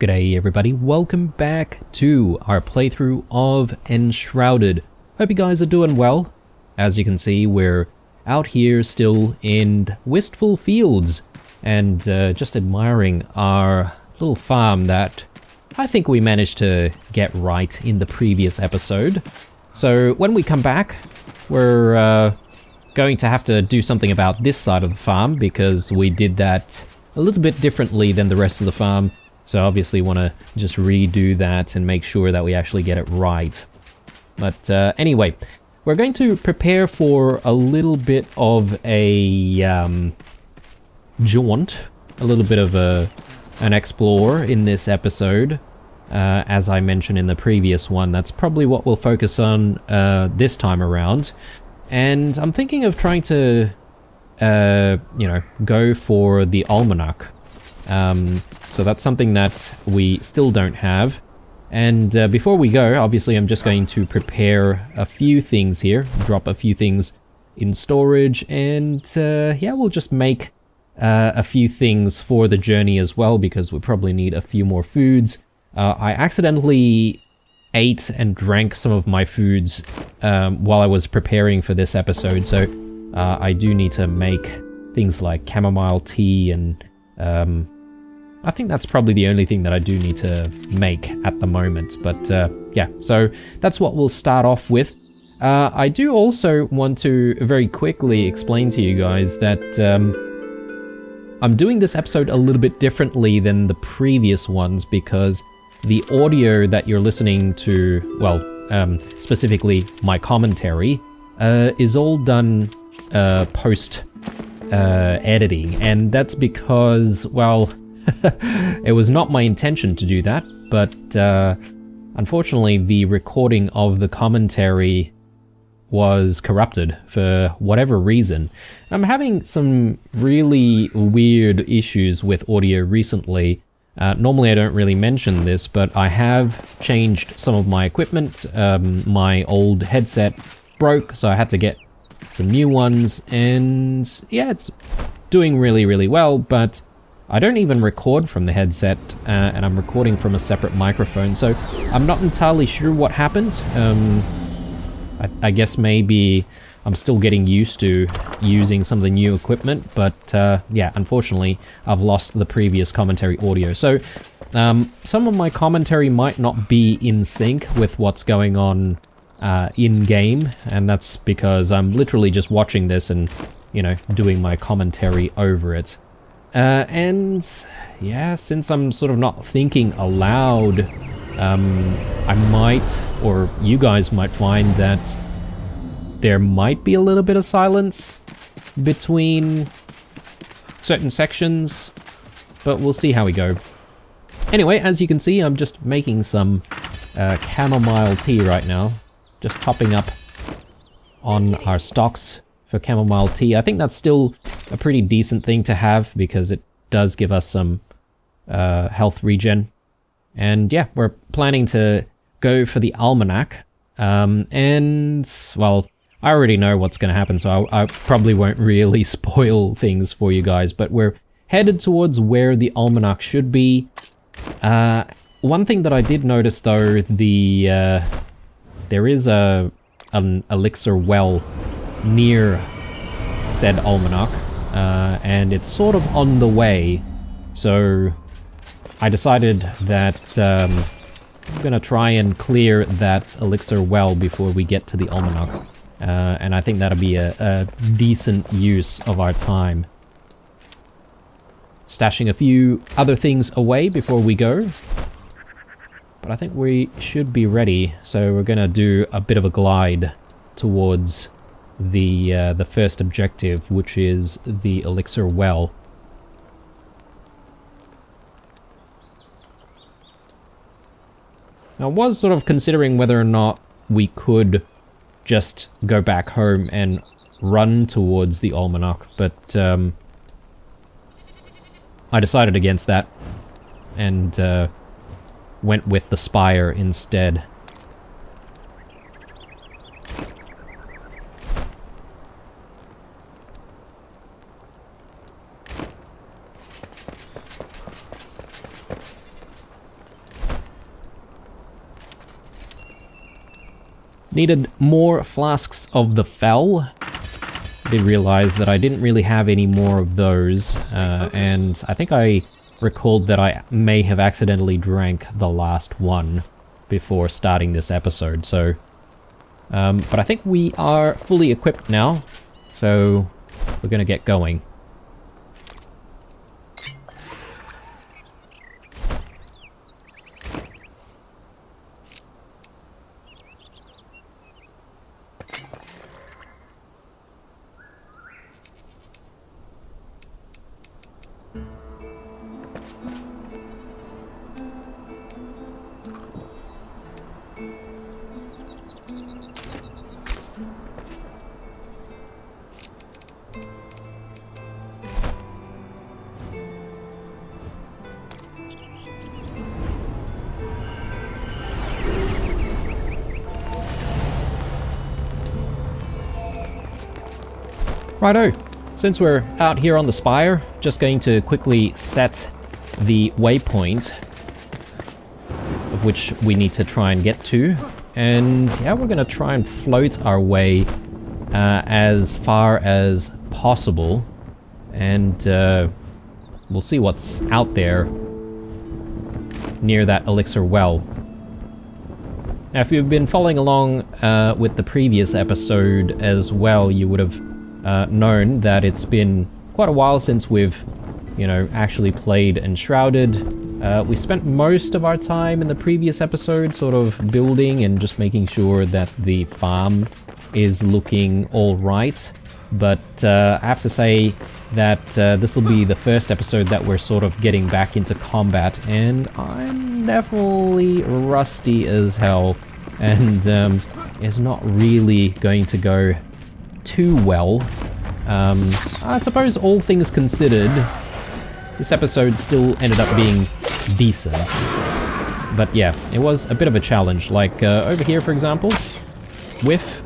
G'day everybody, welcome back to our playthrough of Enshrouded. Hope you guys are doing well. As you can see, we're out here still in Wistful Fields and just admiring our little farm that I think we managed to get right in the previous episode. So when we come back, we're going to have to do something about this side of the farm because we did that a little bit differently than the rest of the farm. So obviously want to just redo that and make sure that we actually get it right. But anyway, we're going to prepare for a little bit of a jaunt, a little bit of an explore in this episode. As I mentioned in the previous one, that's probably what we'll focus on this time around. And I'm thinking of trying to, go for the almanac. So that's something that we still don't have. And before we go, obviously I'm just going to prepare a few things here, drop a few things in storage, and yeah, we'll just make a few things for the journey as well, because we probably need a few more foods. I accidentally ate and drank some of my foods while I was preparing for this episode, so I do need to make things like chamomile tea and I think that's probably the only thing that I do need to make at the moment, but yeah, so that's what we'll start off with. I do also want to very quickly explain to you guys that I'm doing this episode a little bit differently than the previous ones because the audio that you're listening to, well, specifically my commentary, is all done post editing, and that's because, well, it was not my intention to do that, but unfortunately the recording of the commentary was corrupted for whatever reason. I'm having some really weird issues with audio recently. Normally I don't really mention this, but I have changed some of my equipment. My old headset broke, so I had to get some new ones, and yeah, it's doing really well, but I don't even record from the headset, and I'm recording from a separate microphone, so I'm not entirely sure what happened. I guess maybe I'm still getting used to using some of the new equipment, but yeah, unfortunately, I've lost the previous commentary audio. So some of my commentary might not be in sync with what's going on in-game, and that's because I'm literally just watching this and, you know, doing my commentary over it. And yeah, since I'm sort of not thinking aloud, I might, or you guys might find that there might be a little bit of silence between certain sections, but we'll see how we go. Anyway, as you can see, I'm just making some chamomile tea right now, just topping up on our stocks for chamomile tea. I think that's still a pretty decent thing to have because it does give us some health regen. And yeah, we're planning to go for the almanac. And, well, I already know what's going to happen, so I probably won't really spoil things for you guys, but we're headed towards where the almanac should be. One thing that I did notice, though, there is an elixir well near said almanac, and it's sort of on the way, so I decided that I'm gonna try and clear that elixir well before we get to the almanac, and I think that'll be a decent use of our time. Stashing a few other things away before we go, but I think we should be ready, so we're gonna do a bit of a glide towards the first objective, which is the elixir well. Now, I was sort of considering whether or not we could just go back home and run towards the almanac, but I decided against that and went with the spire instead. Needed more flasks of the Fel. Did realize that I didn't really have any more of those, and I think I recalled that I may have accidentally drank the last one before starting this episode, so... but I think we are fully equipped now, so we're gonna get going. Righto, since we're out here on the spire, just going to quickly set the waypoint of which we need to try and get to. And yeah, we're gonna try and float our way as far as possible. And we'll see what's out there near that elixir well. Now, if you've been following along with the previous episode as well, you would have known that it's been quite a while since we've, you know, actually played Enshrouded. We spent most of our time in the previous episode sort of building and just making sure that the farm is looking all right. But I have to say that this will be the first episode that we're sort of getting back into combat, and I'm definitely rusty as hell, and it's not really going to go too well. I suppose all things considered, this episode still ended up being decent. But yeah, it was a bit of a challenge. Like over here, for example, whiff,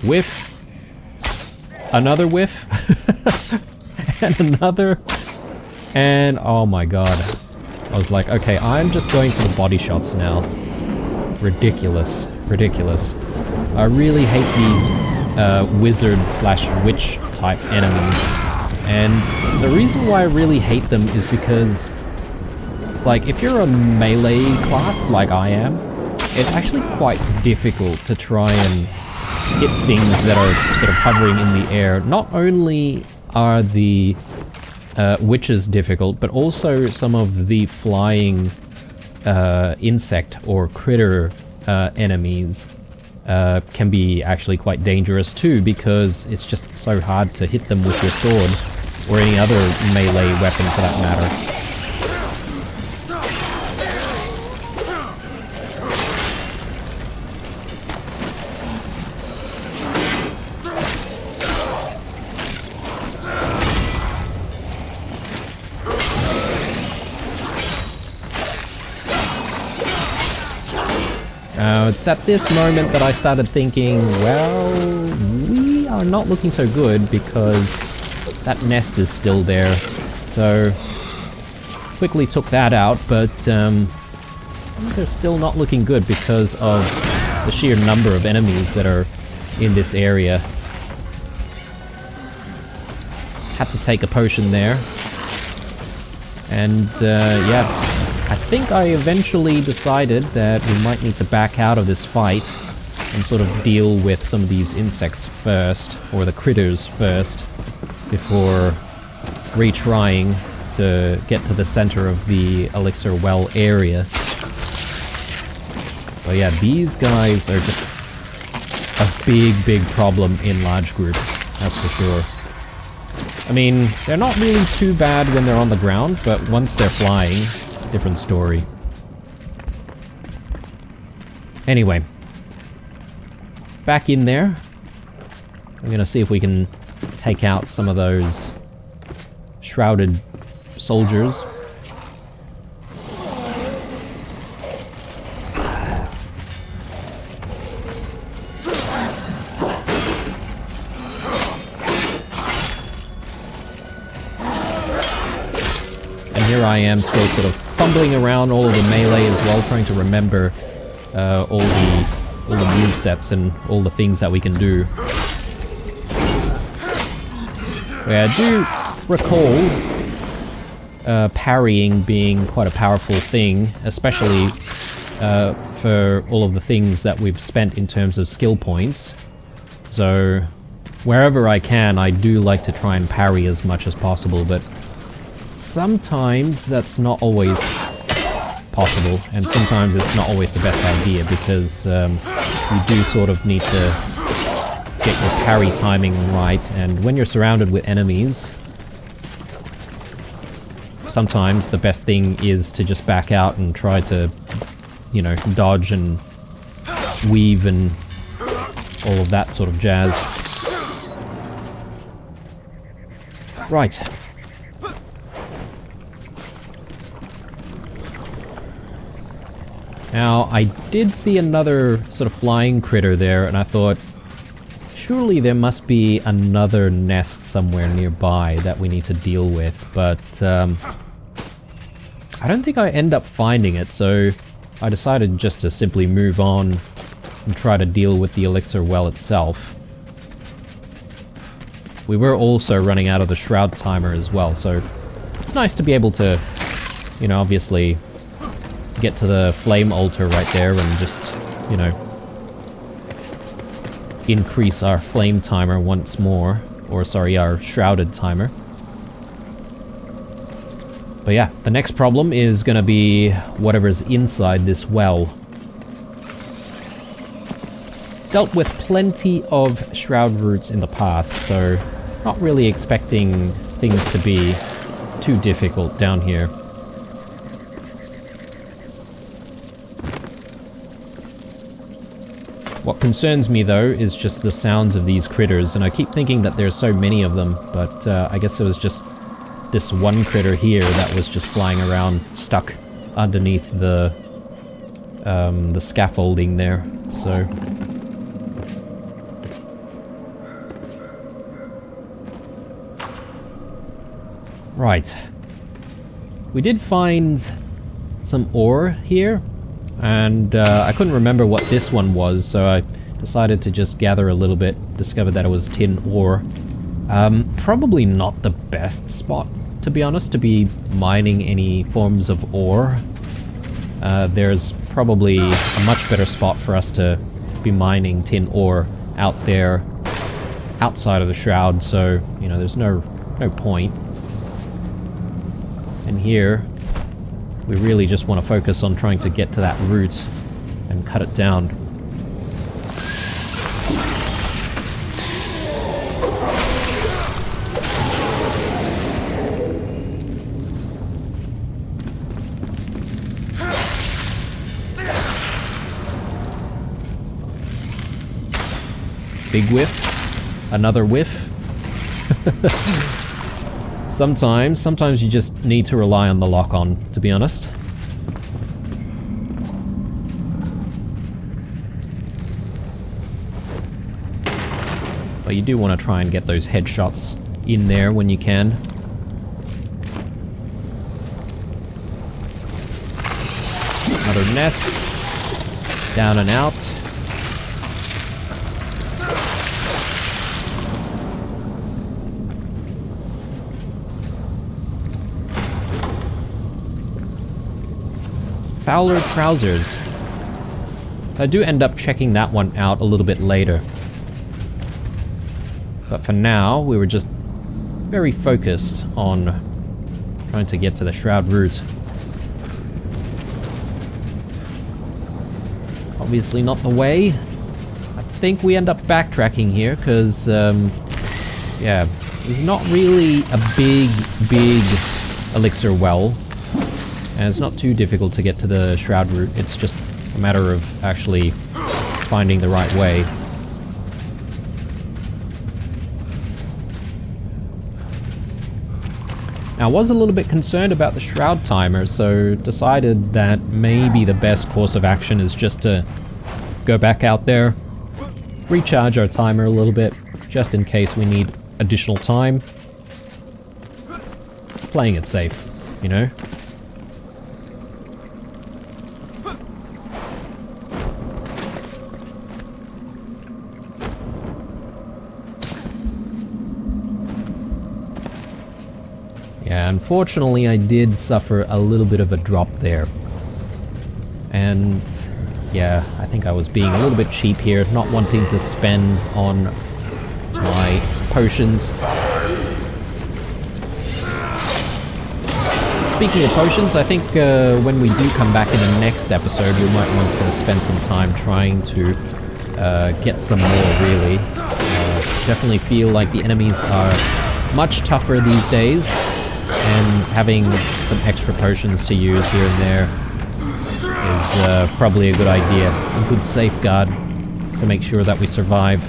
whiff, another whiff, and another, and oh my god. I was like, okay, I'm just going for the body shots now. Ridiculous, ridiculous. I really hate these wizard/witch type enemies, and the reason why I really hate them is because, like, if you're a melee class like I am, it's actually quite difficult to try and hit things that are sort of hovering in the air. Not only are the witches difficult, but also some of the flying insect or critter enemies can be actually quite dangerous too, because it's just so hard to hit them with your sword, or any other melee weapon for that matter. It's at this moment that I started thinking, well, we are not looking so good because that nest is still there. So, quickly took that out, but they're still not looking good because of the sheer number of enemies that are in this area. Had to take a potion there. And yeah. I think I eventually decided that we might need to back out of this fight and sort of deal with some of these insects first, or the critters first, before retrying to get to the center of the elixir well area. But yeah, these guys are just a big problem in large groups, that's for sure. I mean, they're not really too bad when they're on the ground, but once they're flying, different story. Anyway, back in there. I'm gonna see if we can take out some of those shrouded soldiers. And here I am still sort of fumbling around all of the melee as well, trying to remember all the all the movesets and all the things that we can do. Yeah, I do recall parrying being quite a powerful thing, especially for all of the things that we've spent in terms of skill points. So wherever I can, I do like to try and parry as much as possible, but sometimes that's not always possible, and sometimes it's not always the best idea, because you do sort of need to get your parry timing right, and when you're surrounded with enemies, sometimes the best thing is to just back out and try to, you know, dodge and weave and all of that sort of jazz. Right. Now, I did see another sort of flying critter there, and I thought, surely there must be another nest somewhere nearby that we need to deal with, but I don't think I end up finding it, so I decided just to simply move on and try to deal with the elixir well itself. We were also running out of the shroud timer as well, so it's nice to be able to, you know, obviously get to the flame altar right there and just, you know, increase our flame timer once more, or sorry, our shrouded timer. But yeah, the next problem is gonna be whatever's inside this well. Dealt with plenty of shroud roots in the past, so not really expecting things to be too difficult down here. What concerns me though is just the sounds of these critters, and I keep thinking that there's so many of them, but I guess it was just this one critter here that was just flying around, stuck underneath the scaffolding there, so... Right. We did find some ore here, and I couldn't remember what this one was, so I decided to just gather a little bit, discovered that it was tin ore. Probably not the best spot, to be honest, to be mining any forms of ore. There's probably a much better spot for us to be mining tin ore out there, outside of the shroud, so, you know, there's no point. And here, we really just want to focus on trying to get to that root and cut it down. Big whiff. Another whiff. Sometimes you just need to rely on the lock-on, to be honest. But you do want to try and get those headshots in there when you can. Another nest. Down and out. Fowler trousers. I do end up checking that one out a little bit later. But for now, we were just very focused on trying to get to the shroud root. Obviously not the way. I think we end up backtracking here, because, yeah, there's not really a big elixir well. And it's not too difficult to get to the shroud root, it's just a matter of actually finding the right way. Now, I was a little bit concerned about the shroud timer, so decided that maybe the best course of action is just to go back out there, recharge our timer a little bit, just in case we need additional time. Playing it safe, you know? Yeah, unfortunately I did suffer a little bit of a drop there. And yeah, I think I was being a little bit cheap here, not wanting to spend on my potions. Speaking of potions, I think when we do come back in the next episode, we might want to spend some time trying to get some more, really. Definitely feel like the enemies are much tougher these days, and having some extra potions to use here and there is probably a good idea. A good safeguard to make sure that we survive.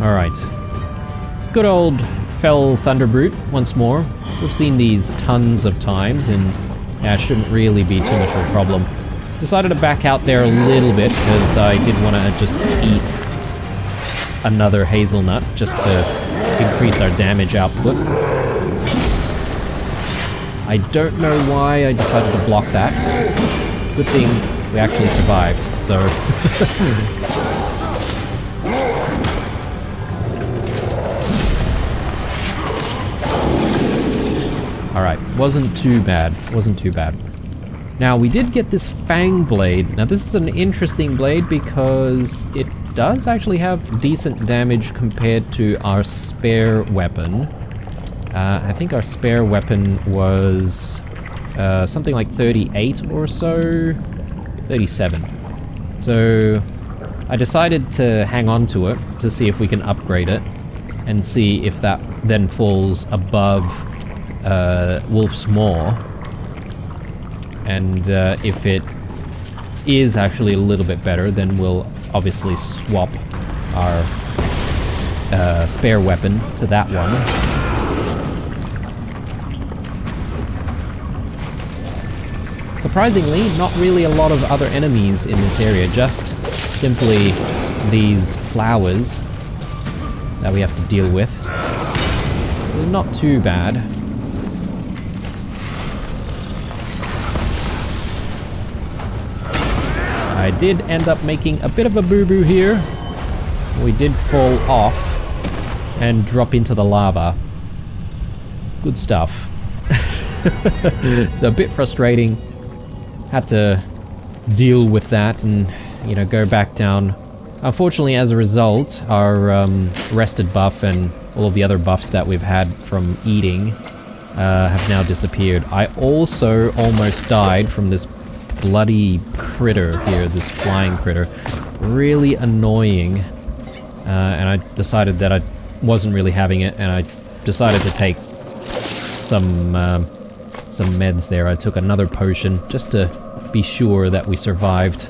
Alright. Good old Fell Thunderbrute once more. We've seen these tons of times, and yeah, it shouldn't really be too much of a problem. Decided to back out there a little bit because I did want to just eat another hazelnut just to increase our damage output. I don't know why I decided to block that. Good thing we actually survived, so... Alright, wasn't too bad. Now, we did get this Fang Blade. Now, this is an interesting blade because it does actually have decent damage compared to our spare weapon. I think our spare weapon was something like 38 or so. 37. So, I decided to hang on to it to see if we can upgrade it and see if that then falls above Wolf's Maw, and if it is actually a little bit better, then we'll obviously swap our spare weapon to that one. Surprisingly, not really a lot of other enemies in this area, just simply these flowers that we have to deal with. They're not too bad. I did end up making a bit of a boo-boo here. We did fall off and drop into the lava. Good stuff. So a bit frustrating. Had to deal with that and, you know, go back down. Unfortunately, as a result, our rested buff and all of the other buffs that we've had from eating have now disappeared. I also almost died from this bloody critter here, this flying critter. Really annoying. And I decided that I wasn't really having it, and I decided to take some meds there. I took another potion just to be sure that we survived.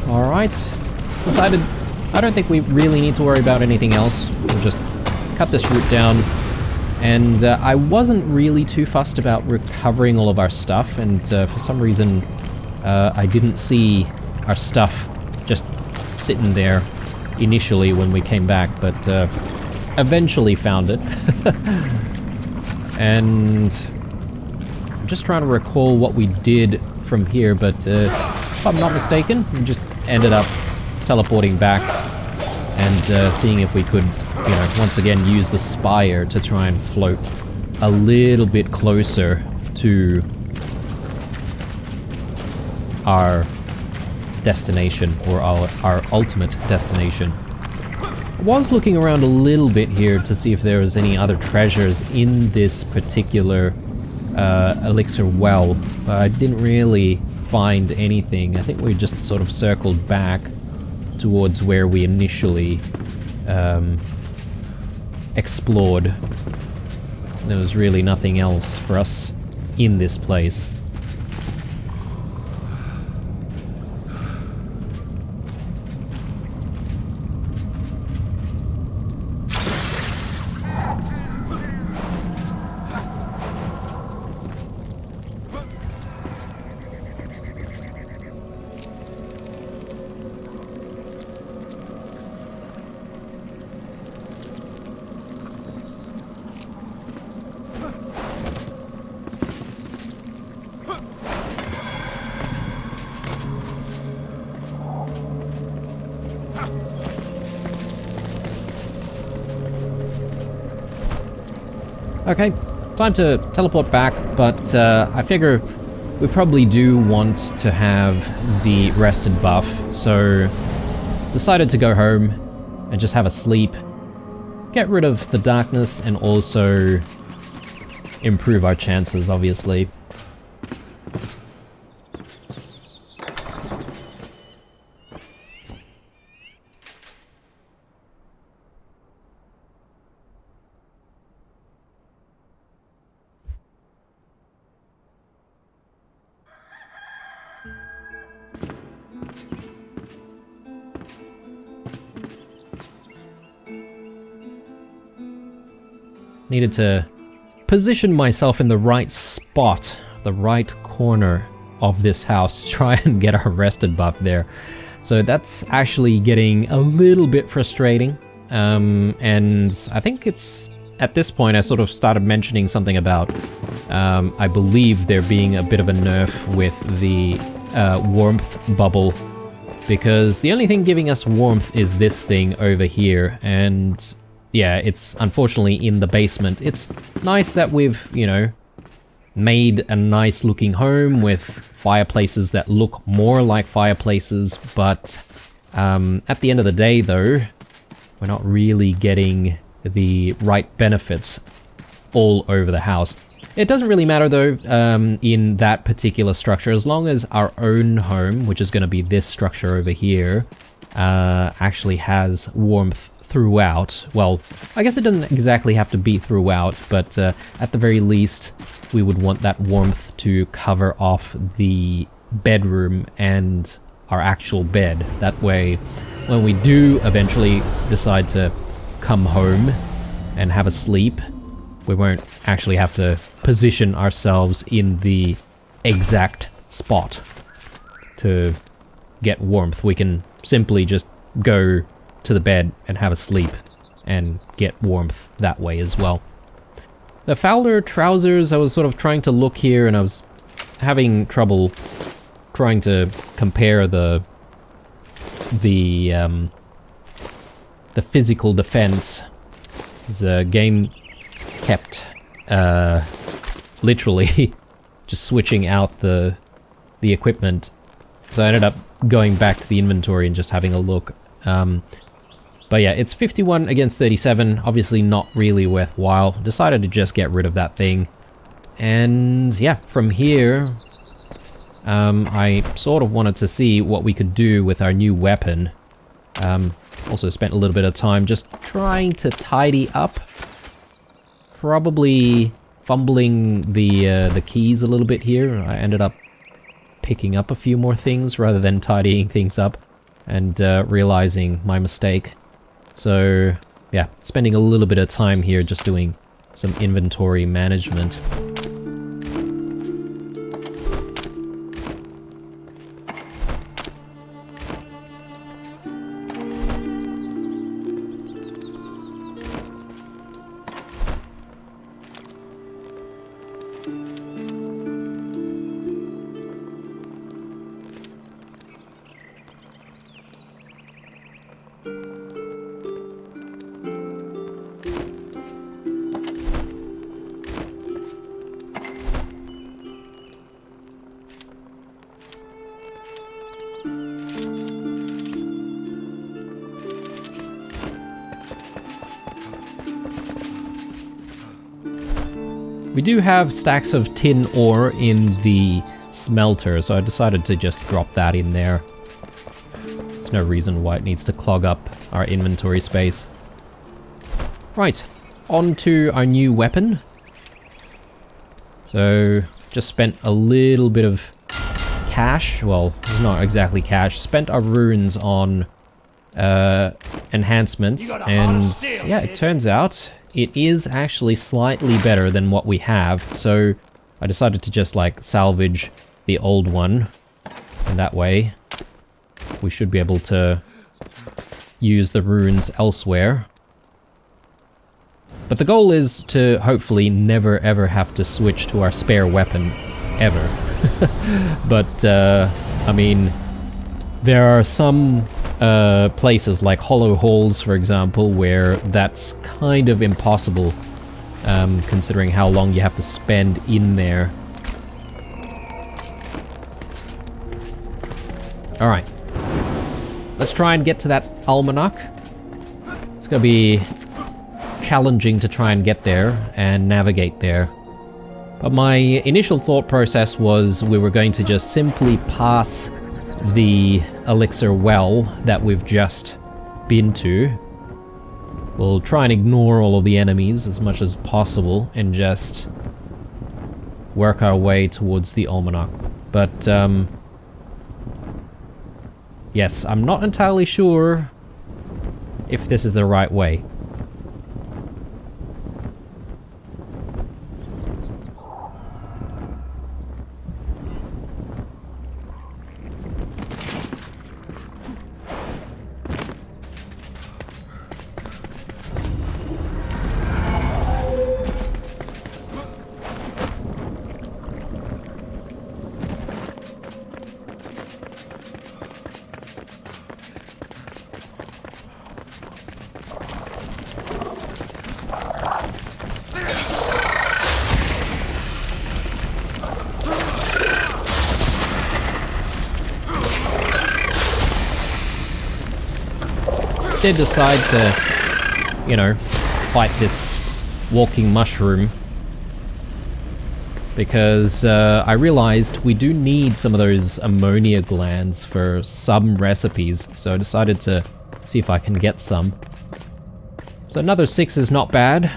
Alright, decided I don't think we really need to worry about anything else. We'll just cut this route down. And I wasn't really too fussed about recovering all of our stuff, and for some reason I didn't see our stuff just sitting there initially when we came back, but eventually found it. And I'm just trying to recall what we did from here, but if I'm not mistaken, we just ended up teleporting back and seeing if we could, you know, once again use the spire to try and float a little bit closer to our destination, or our ultimate destination. I was looking around a little bit here to see if there was any other treasures in this particular elixir well, but I didn't really find anything. I think we just sort of circled back towards where we initially explored. There was really nothing else for us in this place. Okay, time to teleport back, but I figure we probably do want to have the rested buff, so decided to go home and just have a sleep, get rid of the darkness, and also improve our chances, obviously. Needed to position myself in the right spot, the right corner of this house to try and get our rested buff there. So that's actually getting a little bit frustrating. And I think it's at this point I sort of started mentioning something about I believe there being a bit of a nerf with the warmth bubble, because the only thing giving us warmth is this thing over here, and yeah, it's unfortunately in the basement. It's nice that we've, you know, made a nice looking home with fireplaces that look more like fireplaces, but at the end of the day though, we're not really getting the right benefits all over the house. It doesn't really matter though in that particular structure, as long as our own home, which is going to be this structure over here, actually has warmth throughout. Well, I guess it doesn't exactly have to be throughout, but at the very least, we would want that warmth to cover off the bedroom and our actual bed. That way, when we do eventually decide to come home and have a sleep, we won't actually have to position ourselves in the exact spot to get warmth. We can simply just go to the bed and have a sleep and get warmth that way as well. The Fowler trousers, I was sort of trying to look here and I was having trouble trying to compare the physical defense. The game kept literally just switching out the equipment, so I ended up going back to the inventory and just having a look. But yeah, it's 51 against 37, obviously not really worthwhile. Decided to just get rid of that thing. And yeah, from here, I sort of wanted to see what we could do with our new weapon. Also spent a little bit of time just trying to tidy up. Probably fumbling the keys a little bit here. I ended up picking up a few more things rather than tidying things up, and realizing my mistake. So yeah, spending a little bit of time here just doing some inventory management. We do have stacks of tin ore in the smelter, so I decided to just drop that in there. There's no reason why it needs to clog up our inventory space. Right, on to our new weapon. So, just spent a little bit of cash, well, not exactly cash, spent our runes on enhancements, and yeah, it turns out it is actually slightly better than what we have, so I decided to just like salvage the old one, and that way we should be able to use the runes elsewhere. But the goal is to hopefully never ever have to switch to our spare weapon, ever. But I mean, there are some places like hollow halls, for example, where that's kind of impossible considering how long you have to spend in there. Alright. Let's try and get to that almanac. It's gonna be challenging to try and get there and navigate there. But my initial thought process was we were going to just simply pass the elixir well that we've just been to. We'll try and ignore all of the enemies as much as possible and just work our way towards the almanac. But, yes, I'm not entirely sure if this is the right way. Did decide to, you know, fight this walking mushroom because I realized we do need some of those ammonia glands for some recipes, so I decided to see if I can get some. So another 6 is not bad.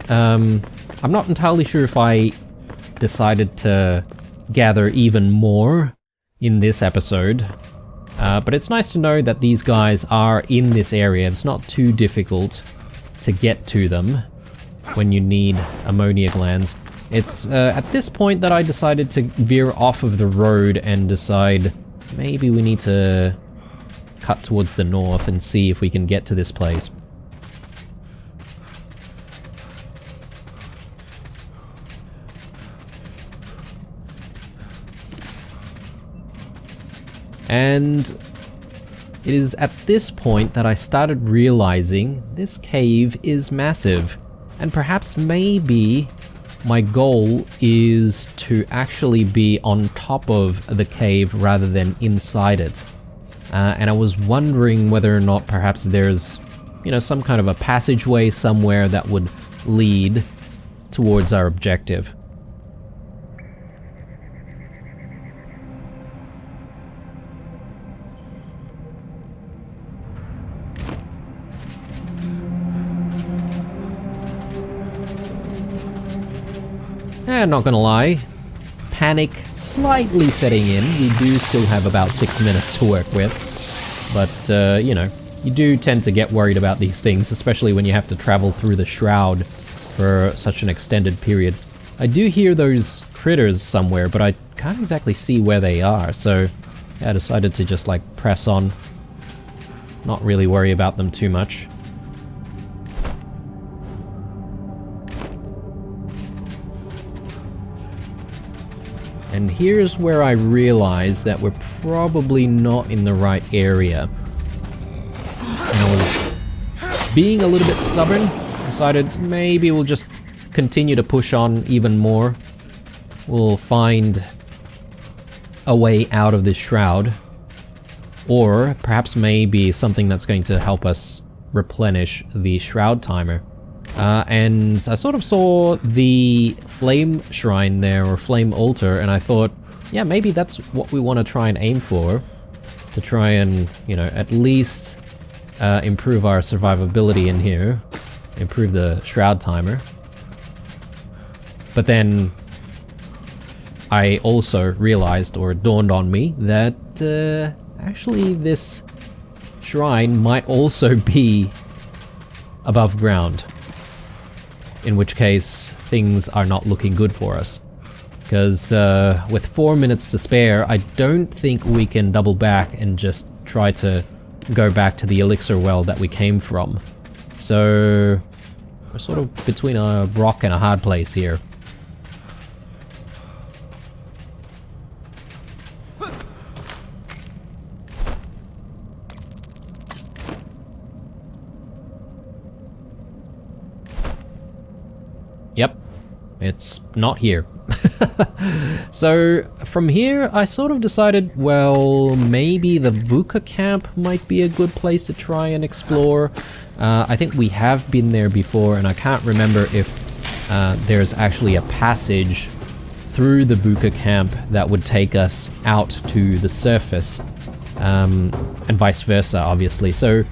I'm not entirely sure if I decided to gather even more in this episode. But it's nice to know that these guys are in this area. It's not too difficult to get to them when you need ammonia glands. It's at this point that I decided to veer off of the road and decide maybe we need to cut towards the north and see if we can get to this place. And it is at this point that I started realizing this cave is massive, and perhaps maybe my goal is to actually be on top of the cave rather than inside it. And I was wondering whether or not perhaps there's, you know, some kind of a passageway somewhere that would lead towards our objective. Not gonna lie, panic slightly setting in. We do still have about 6 minutes to work with, but you know, you do tend to get worried about these things, especially when you have to travel through the Shroud for such an extended period. I do hear those critters somewhere, but I can't exactly see where they are, so yeah, I decided to just like press on, not really worry about them too much. And here's where I realized that we're probably not in the right area. And I was being a little bit stubborn, decided maybe we'll just continue to push on even more. We'll find a way out of this shroud. Or perhaps maybe something that's going to help us replenish the shroud timer. And I sort of saw the flame shrine there, or flame altar, and I thought, yeah, maybe that's what we want to try and aim for. To try and, you know, at least improve our survivability in here. Improve the shroud timer. But then I also realized, or it dawned on me, that actually this shrine might also be above ground. In which case, things are not looking good for us. Because with 4 minutes to spare, I don't think we can double back and just try to go back to the elixir well that we came from. So we're sort of between a rock and a hard place here. Yep, It's not here. So from here, I sort of decided, well, maybe the VUCA camp might be a good place to try and explore. I think we have been there before, and I can't remember if there's actually a passage through the VUCA camp that would take us out to the surface, and vice versa, obviously. So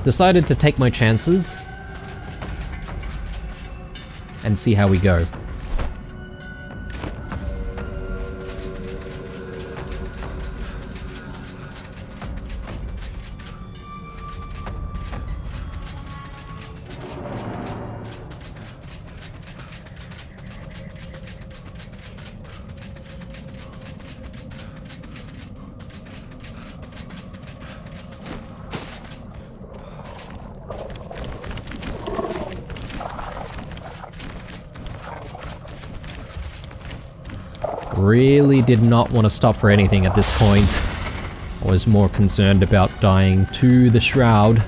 decided to take my chances and see how we go. Really did not want to stop for anything at this point. I was more concerned about dying to the Shroud,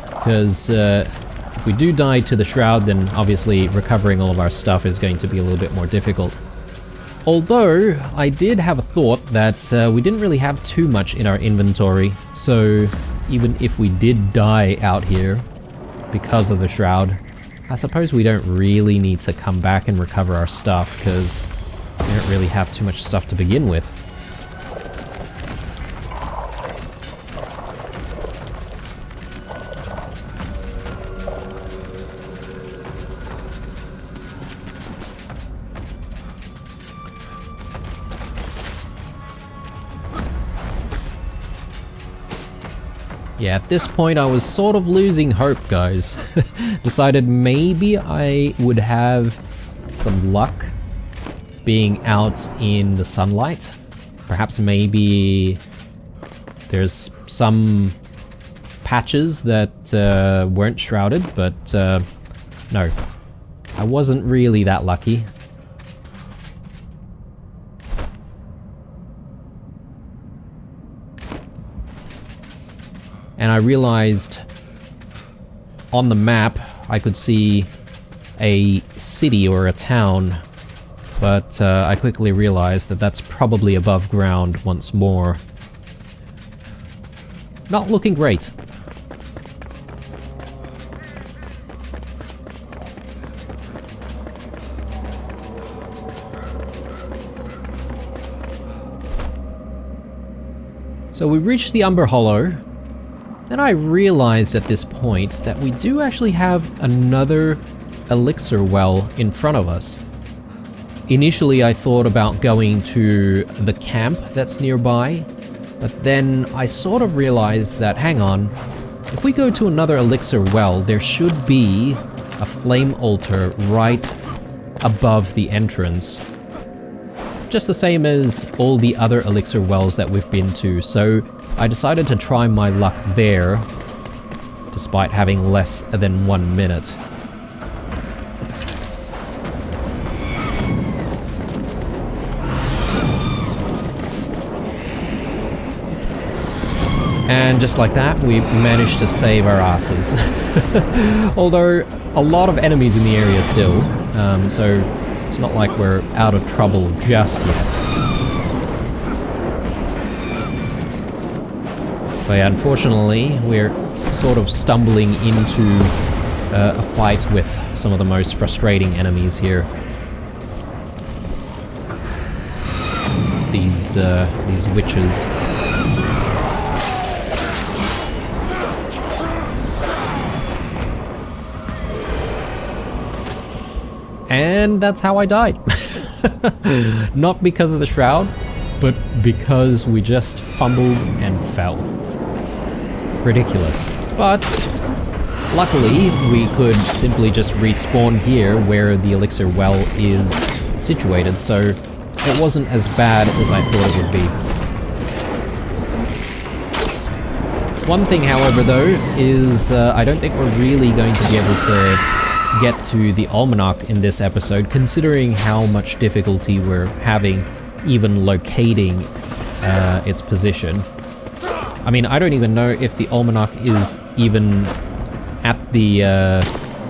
because if we do die to the Shroud, then obviously recovering all of our stuff is going to be a little bit more difficult. Although, I did have a thought that we didn't really have too much in our inventory, so even if we did die out here because of the Shroud, I suppose we don't really need to come back and recover our stuff, because we don't really have too much stuff to begin with. Yeah, at this point I was sort of losing hope, guys. Decided maybe I would have some luck being out in the sunlight. Perhaps maybe there's some patches that weren't shrouded, but no, I wasn't really that lucky. And I realized on the map I could see a city or a town, but I quickly realized that that's probably above ground once more. Not looking great. So we reached the Umber Hollow. Then I realized at this point that we do actually have another elixir well in front of us. Initially I thought about going to the camp that's nearby, but then I sort of realized that, hang on, if we go to another elixir well, there should be a flame altar right above the entrance. Just the same as all the other elixir wells that we've been to, so I decided to try my luck there, despite having less than 1 minute. And just like that, we managed to save our asses. Although, a lot of enemies in the area still, so it's not like we're out of trouble just yet. But yeah, unfortunately, we're sort of stumbling into a fight with some of the most frustrating enemies here. These witches. And that's how I died. Not because of the Shroud, but because we just fumbled and fell. Ridiculous. But luckily, we could simply just respawn here where the elixir well is situated, so it wasn't as bad as I thought it would be. One thing, however, though, is I don't think we're really going to be able to get to the Almanac in this episode, considering how much difficulty we're having even locating its position. I mean, I don't even know if the Almanac is even at the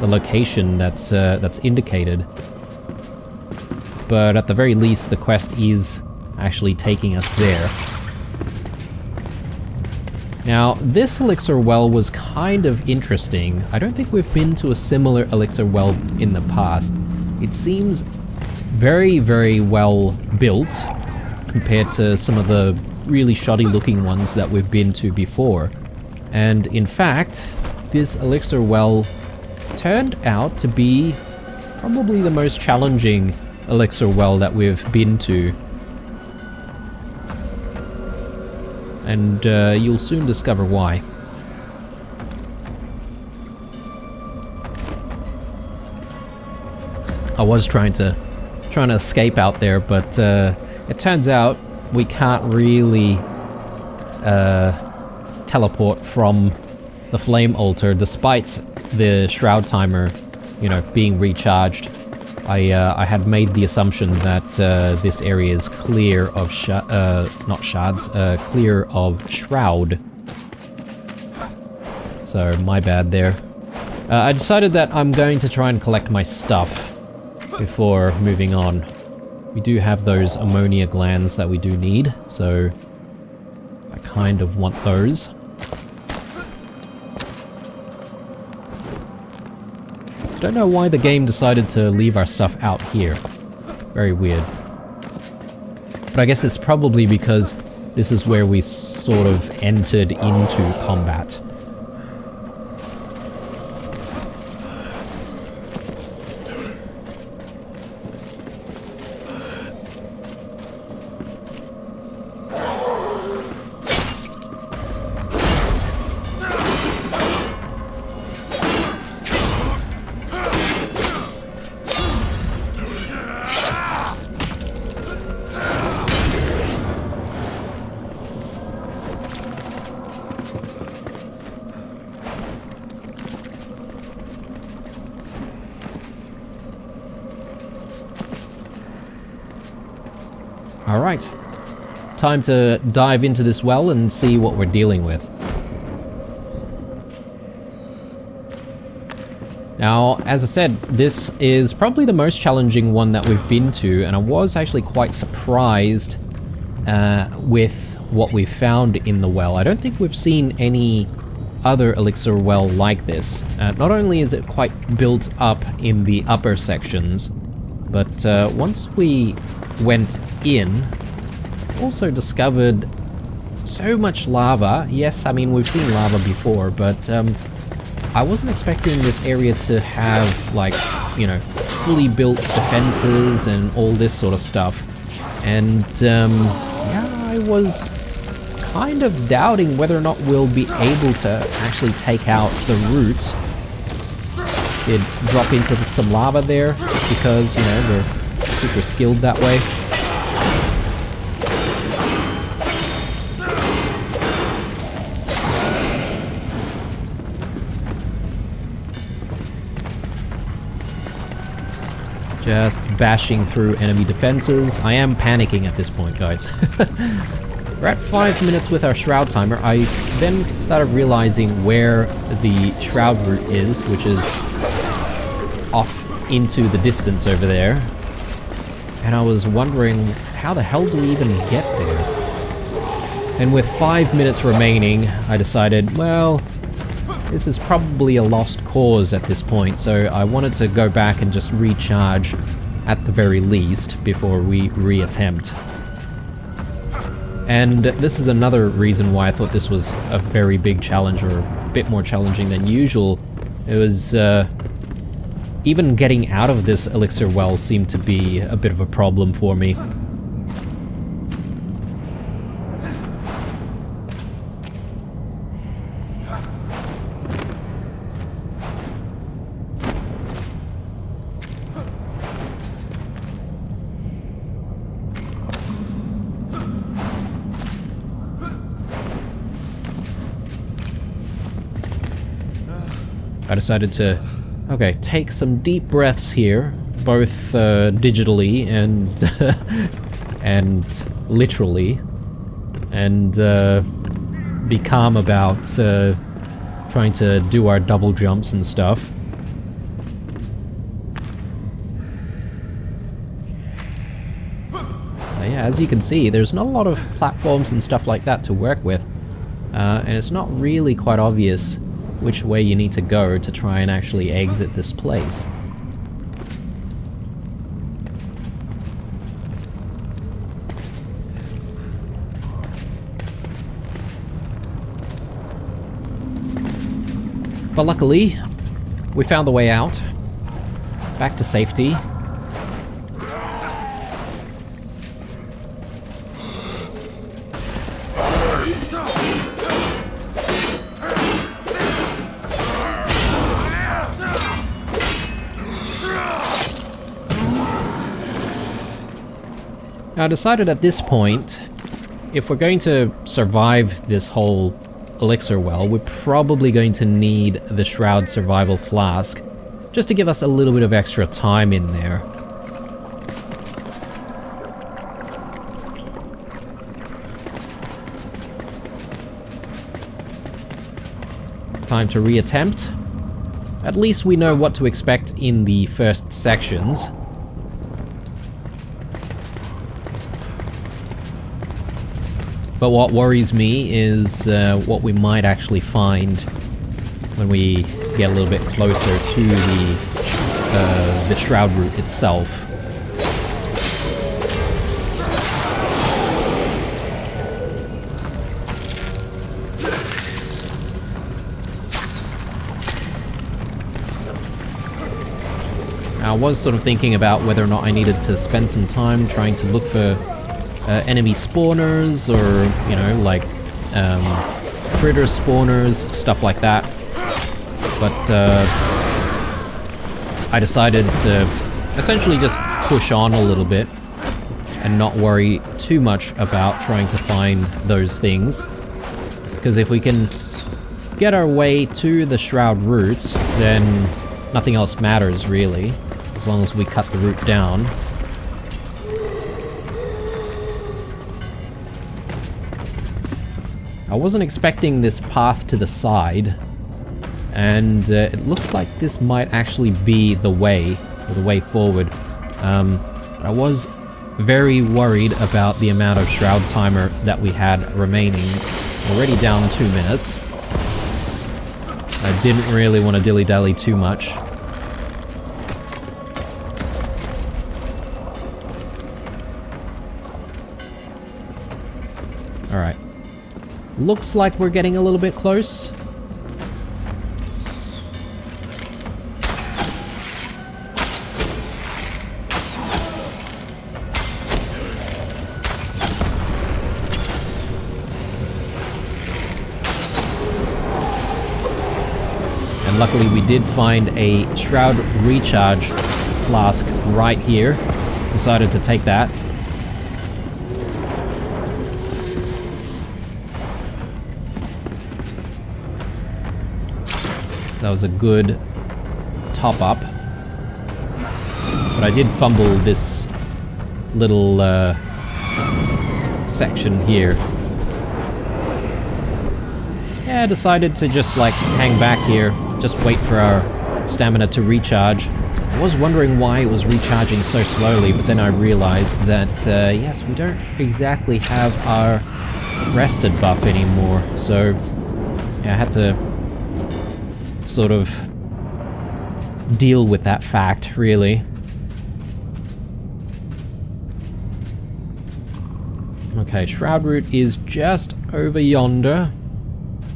the location that's indicated. But at the very least, the quest is actually taking us there. Now, this elixir well was kind of interesting. I don't think we've been to a similar elixir well in the past. It seems very, very well built compared to some of the really shoddy looking ones that we've been to before. And in fact, this elixir well turned out to be probably the most challenging elixir well that we've been to. And you'll soon discover why. I was trying to escape out there, but it turns out we can't really teleport from the flame altar, despite the shroud timer, you know, being recharged. I had made the assumption that this area is clear of not shards, clear of shroud. So my bad there. I decided that I'm going to try and collect my stuff before moving on. We do have those ammonia glands that we do need, so I kind of want those. Don't know why the game decided to leave our stuff out here. Very weird. But I guess it's probably because this is where we sort of entered into combat. Alright, time to dive into this well and see what we're dealing with. Now, as I said, this is probably the most challenging one that we've been to, and I was actually quite surprised with what we found in the well. I don't think we've seen any other elixir well like this. Not only is it quite built up in the upper sections, but once we went in, also discovered so much lava. Yes, I mean, we've seen lava before, but I wasn't expecting this area to have, like, you know, fully built defenses and all this sort of stuff. And yeah, I was kind of doubting whether or not we'll be able to actually take out the roots. Did drop into some lava there, just because, you know, we're super skilled that way. Just bashing through enemy defenses. I am panicking at this point, guys. We're at 5 minutes with our shroud timer. I then started realizing where the shroud route is, which is off into the distance over there. And I was wondering, how the hell do we even get there? And with 5 minutes remaining, I decided, well, this is probably a lost cause at this point, so I wanted to go back and just recharge at the very least before we re-attempt. And this is another reason why I thought this was a very big challenge, or a bit more challenging than usual. It was, even getting out of this elixir well seemed to be a bit of a problem for me. I decided to, okay, take some deep breaths here, both digitally and and literally, and be calm about trying to do our double jumps and stuff. as you can see, there's not a lot of platforms and stuff like that to work with. And it's not really quite obvious which way you need to go to try and actually exit this place. But luckily, we found the way out. Back to safety. Now I decided at this point, if we're going to survive this whole elixir well, we're probably going to need the Shroud Survival Flask, just to give us a little bit of extra time in there. Time to reattempt. At least we know what to expect in the first sections. But what worries me is what we might actually find when we get a little bit closer to the Shroud route itself. I was sort of thinking about whether or not I needed to spend some time trying to look for enemy spawners, or, you know, like critter spawners, stuff like that. But I decided to essentially just push on a little bit and not worry too much about trying to find those things. Because if we can get our way to the Shroud route, then nothing else matters really, as long as we cut the route down. I wasn't expecting this path to the side, and it looks like this might actually be the way, or the way forward. I was very worried about the amount of Shroud timer that we had remaining. Already down 2 minutes. I didn't really want to dilly-dally too much. Alright. Looks like we're getting a little bit close. And luckily we did find a Shroud recharge flask right here. Decided to take that. That was a good top up. But I did fumble this little section here. Yeah, I decided to just like hang back here, just wait for our stamina to recharge. I was wondering why it was recharging so slowly, but then I realized that yes, we don't exactly have our rested buff anymore. So yeah, I had to sort of deal with that fact, really. Okay, Shroud route is just over yonder.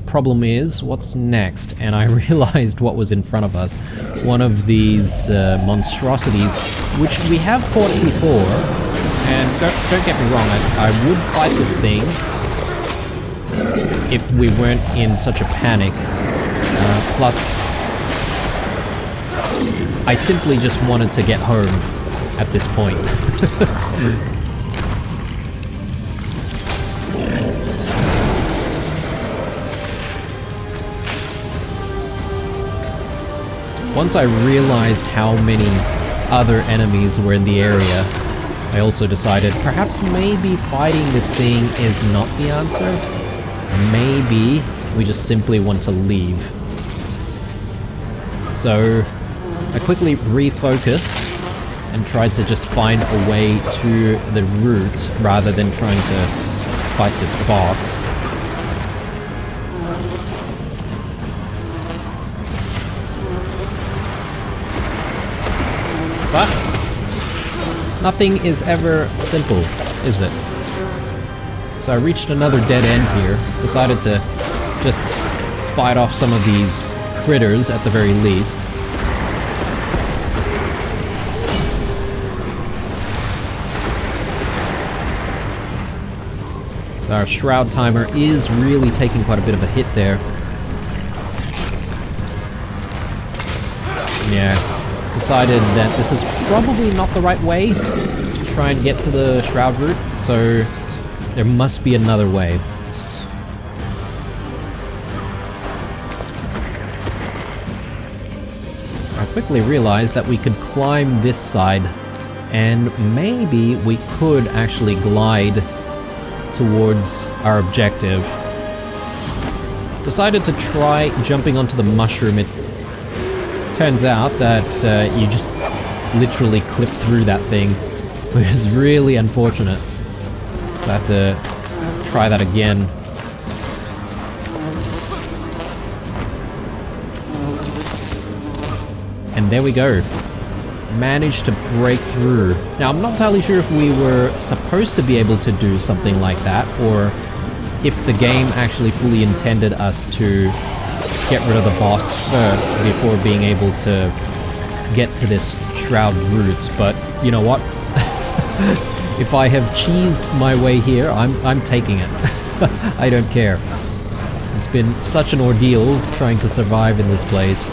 Problem is, what's next? And I realized what was in front of us. One of these monstrosities, which we have fought before. And don't get me wrong, I would fight this thing if we weren't in such a panic. Plus, I simply just wanted to get home at this point. Once I realized how many other enemies were in the area, I also decided perhaps maybe fighting this thing is not the answer. Maybe we just simply want to leave. So I quickly refocused and tried to just find a way to the root rather than trying to fight this boss. But nothing is ever simple, is it? So I reached another dead end here, decided to just fight off some of these critters at the very least. Our shroud timer is really taking quite a bit of a hit there. Yeah, decided that this is probably not the right way to try and get to the shroud route, so there must be another way. I quickly realized that we could climb this side, and maybe we could actually glide towards our objective. Decided to try jumping onto the mushroom. It turns out that you just literally clip through that thing, which is really unfortunate. So I had to try that again. And there we go. Managed to break through. Now, I'm not entirely sure if we were supposed to be able to do something like that, or if the game actually fully intended us to get rid of the boss first before being able to get to this shroud route. But you know what? If I have cheesed my way here, I'm taking it. I don't care. It's been such an ordeal trying to survive in this place.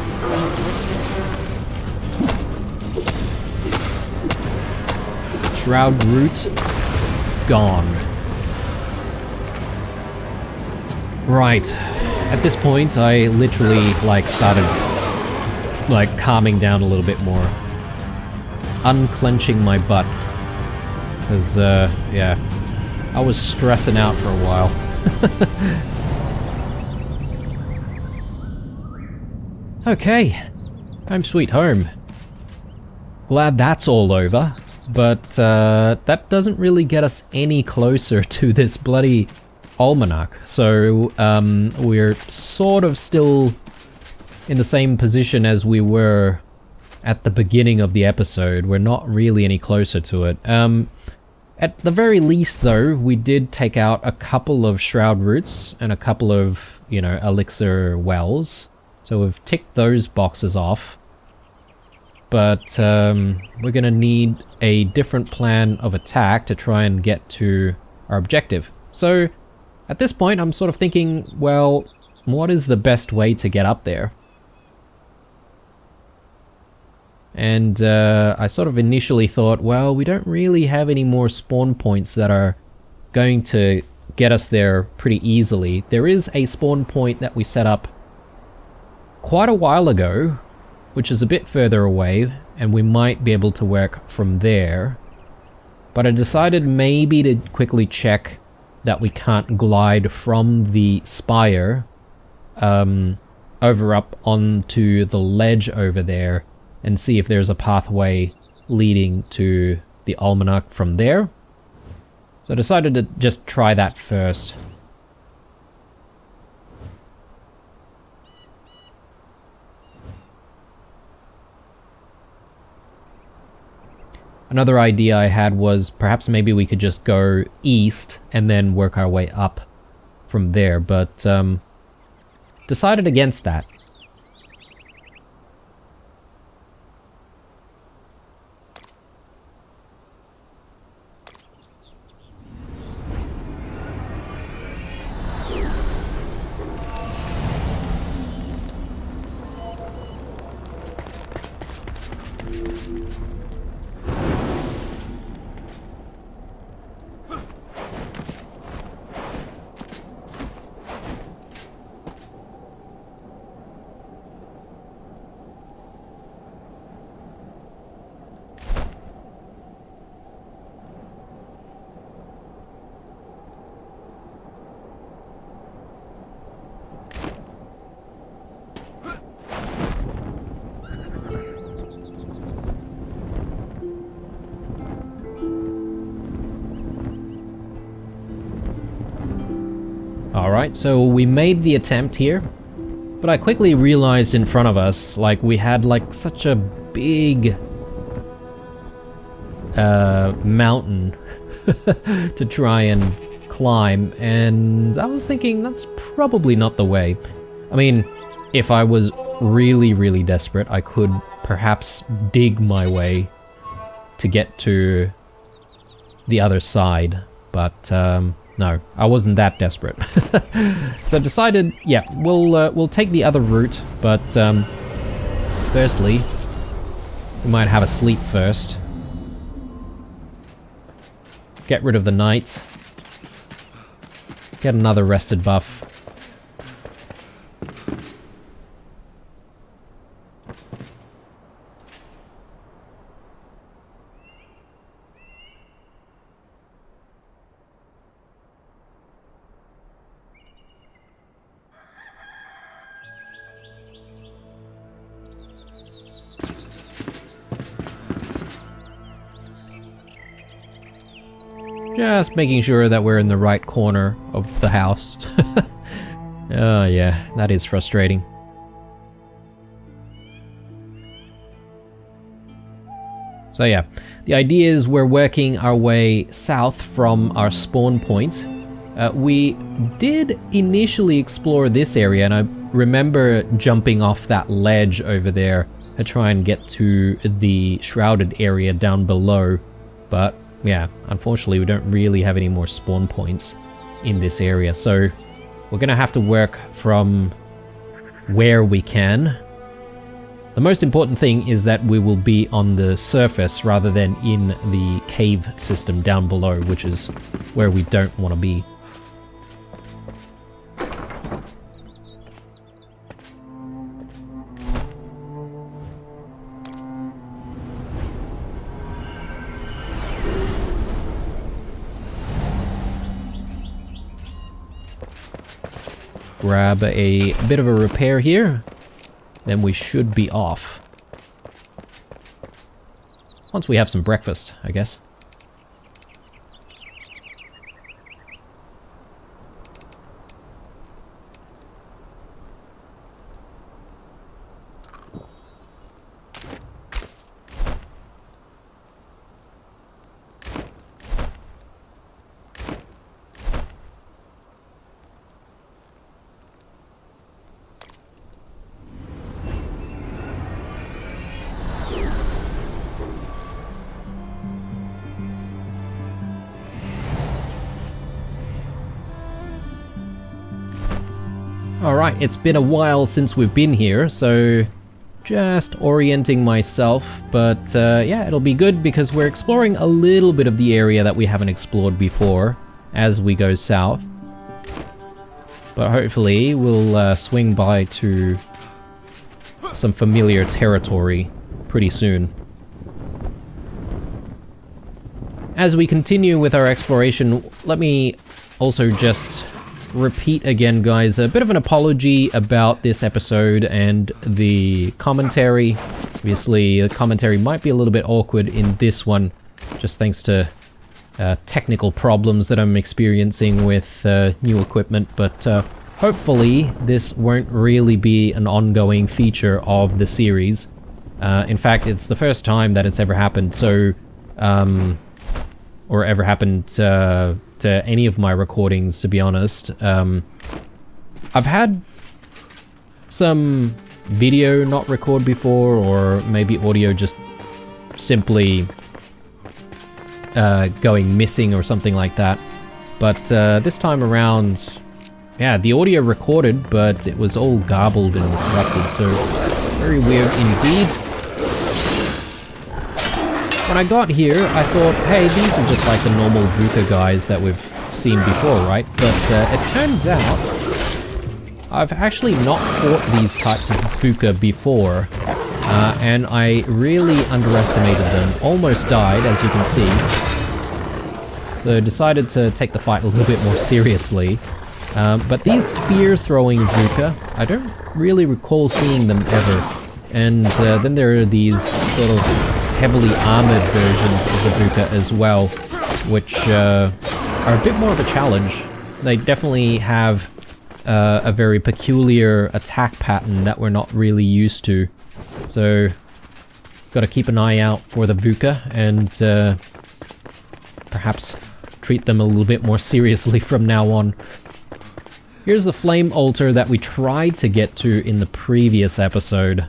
Shroud route gone. Right. At this point, I literally started calming down a little bit more, unclenching my butt, because yeah, I was stressing out for a while. Okay, home sweet home. Glad that's all over. But that doesn't really get us any closer to this bloody almanac. So we're sort of still in the same position as we were at the beginning of the episode. We're not really any closer to it. At the very least, though, we did take out a couple of shroud roots and a couple of, you know, elixir wells. So we've ticked those boxes off. But we're gonna need a different plan of attack to try and get to our objective. So at this point, I'm sort of thinking, well, what is the best way to get up there? And I sort of initially thought, well, we don't really have any more spawn points that are going to get us there pretty easily. There is a spawn point that we set up quite a while ago, which is a bit further away, and we might be able to work from there. But I decided maybe to quickly check that we can't glide from the spire over up onto the ledge over there and see if there's a pathway leading to the almanac from there. So I decided to just try that first. Another idea I had was perhaps maybe we could just go east and then work our way up from there, but decided against that. Alright, so we made the attempt here, but I quickly realized in front of us, like, we had like such a big mountain to try and climb, and I was thinking that's probably not the way. I mean, if I was really desperate, I could perhaps dig my way to get to the other side, but no, I wasn't that desperate. So I decided, yeah, we'll take the other route, but firstly, we might have a sleep first. Get rid of the night. Get another rested buff. Just making sure that we're in the right corner of the house. Oh yeah, that is frustrating. So yeah, the idea is we're working our way south from our spawn point. We did initially explore this area, and I remember jumping off that ledge over there to try and get to the Shrouded area down below, but yeah, unfortunately we don't really have any more spawn points in this area, so we're gonna have to work from where we can. The most important thing is that we will be on the surface rather than in the cave system down below, which is where we don't want to be. Grab a bit of a repair here, then we should be off. Once we have some breakfast, I guess. Alright, it's been a while since we've been here, so just orienting myself, but yeah, it'll be good because we're exploring a little bit of the area that we haven't explored before as we go south. But hopefully we'll swing by to some familiar territory pretty soon. As we continue with our exploration, let me also just repeat again, guys, a bit of an apology about this episode and the commentary. Obviously, the commentary might be a little bit awkward in this one, just thanks to technical problems that I'm experiencing with new equipment, but hopefully this won't really be an ongoing feature of the series. In fact, it's the first time that it's ever happened, so or ever happened to any of my recordings, to be honest. I've had some video not record before, or maybe audio just simply going missing or something like that. But this time around, yeah, the audio recorded, but it was all garbled and corrupted, so very weird indeed. When I got here, I thought, hey, these are just like the normal VUCA guys that we've seen before, right? But it turns out I've actually not fought these types of VUCA before, and I really underestimated them. Almost died, as you can see. So decided to take the fight a little bit more seriously. But these spear-throwing VUCA, I don't really recall seeing them ever. And then there are these sort of heavily armored versions of the VUCA as well, which are a bit more of a challenge. They definitely have a very peculiar attack pattern that we're not really used to. So, gotta keep an eye out for the VUCA and perhaps treat them a little bit more seriously from now on. Here's the flame altar that we tried to get to in the previous episode.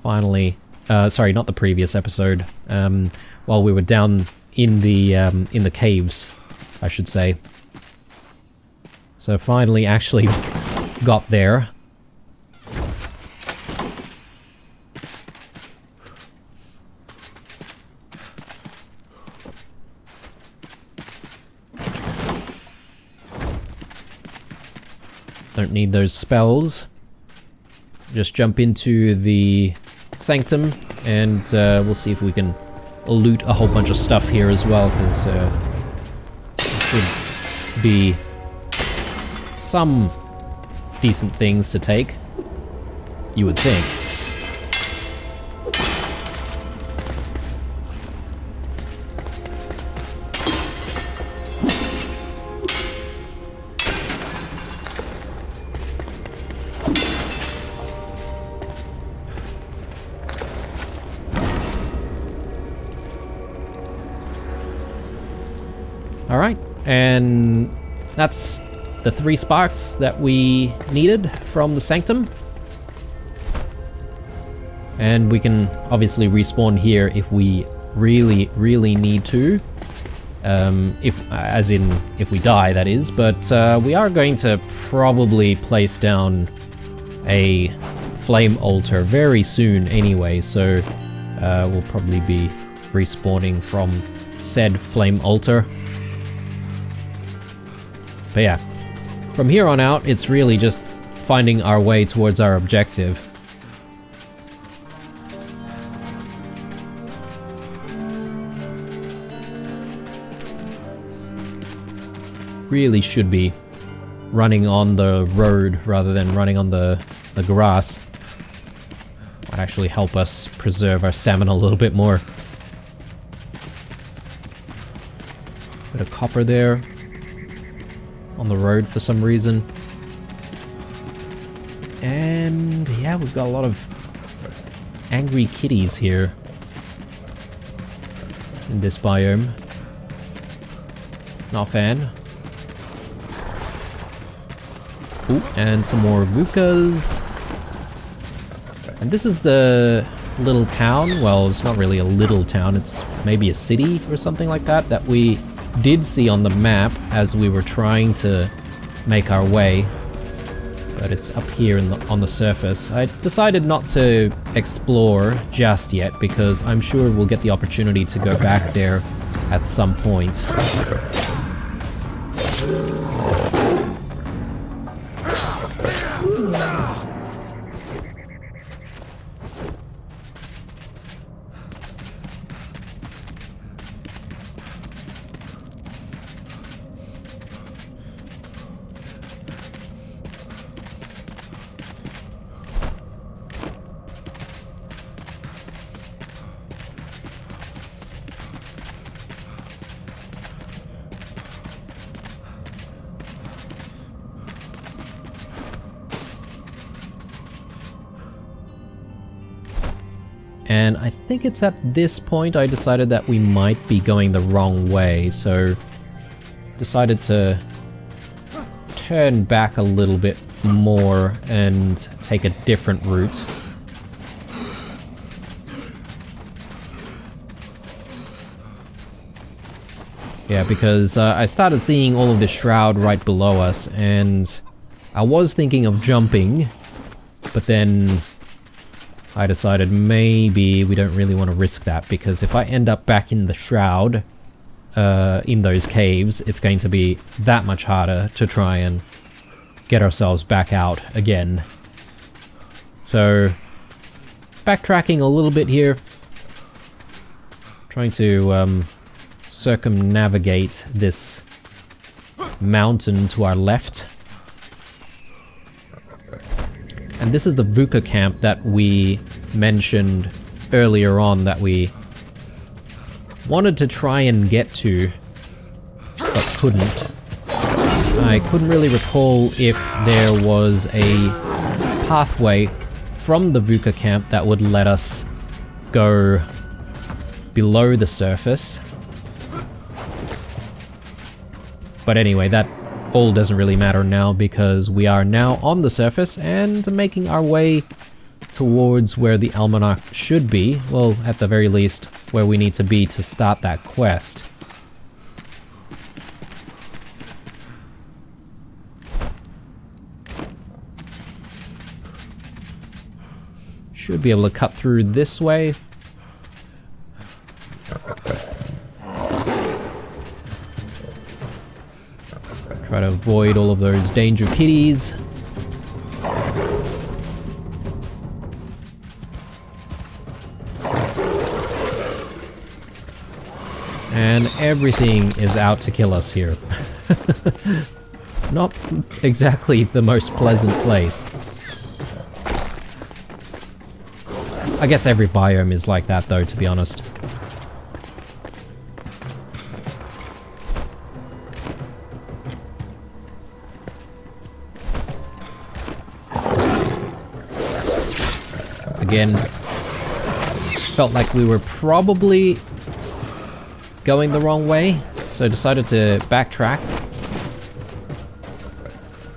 Finally, sorry, not the previous episode. While we were down in the caves, I should say. So finally, actually got there. Don't need those spells. Just jump into the sanctum and we'll see if we can loot a whole bunch of stuff here as well, because there should be some decent things to take, you would think. Alright, and that's the 3 sparks that we needed from the sanctum. And we can obviously respawn here if we really need to. If we die, that is. But we are going to probably place down a flame altar very soon anyway, so we'll probably be respawning from said flame altar. But yeah, from here on out, it's really just finding our way towards our objective. Really should be running on the road rather than running on the grass. Might actually help us preserve our stamina a little bit more. Bit of copper there. On the road for some reason. And yeah, we've got a lot of angry kitties here in this biome. Not a fan. Ooh, and some more VUCAs. And this is the little town. Well, it's not really a little town, it's maybe a city or something like that, that we did see on the map as we were trying to make our way, but it's up here on the surface. I decided not to explore just yet because I'm sure we'll get the opportunity to go back there at some point. And I think it's at this point I decided that we might be going the wrong way, so decided to turn back a little bit more and take a different route. Yeah, because I started seeing all of the shroud right below us, and I was thinking of jumping, but then I decided maybe we don't really want to risk that, because if I end up back in the shroud, in those caves, it's going to be that much harder to try and get ourselves back out again. So, backtracking a little bit here, trying to circumnavigate this mountain to our left. And this is the VUCA camp that we mentioned earlier on that we wanted to try and get to, but couldn't. I couldn't really recall if there was a pathway from the VUCA camp that would let us go below the surface. But anyway, that all doesn't really matter now because we are now on the surface and making our way towards where the almanac should be. Well, at the very least, where we need to be to start that quest. Should be able to cut through this way. Try to avoid all of those danger kitties. And everything is out to kill us here. Not exactly the most pleasant place. I guess every biome is like that though, to be honest. Again, felt like we were probably going the wrong way, so I decided to backtrack.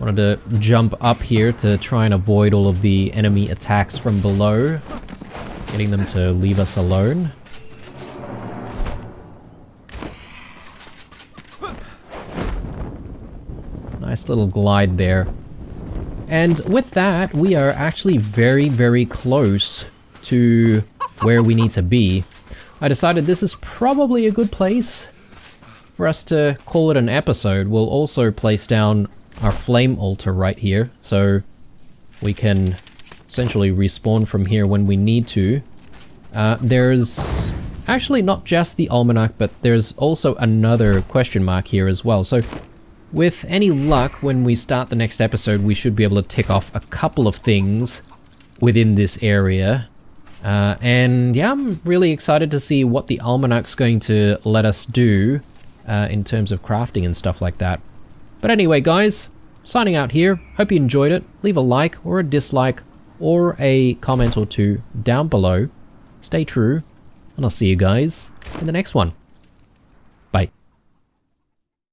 Wanted to jump up here to try and avoid all of the enemy attacks from below, getting them to leave us alone. Nice little glide there. And with that, we are actually very, very close to where we need to be. I decided this is probably a good place for us to call it an episode. We'll also place down our flame altar right here, so we can essentially respawn from here when we need to. There's actually not just the almanac, but there's also another question mark here as well. So with any luck, when we start the next episode, we should be able to tick off a couple of things within this area. And yeah, I'm really excited to see what the almanac's going to let us do in terms of crafting and stuff like that. But anyway, guys, signing out here. Hope you enjoyed it. Leave a like or a dislike or a comment or two down below. Stay true, and I'll see you guys in the next one.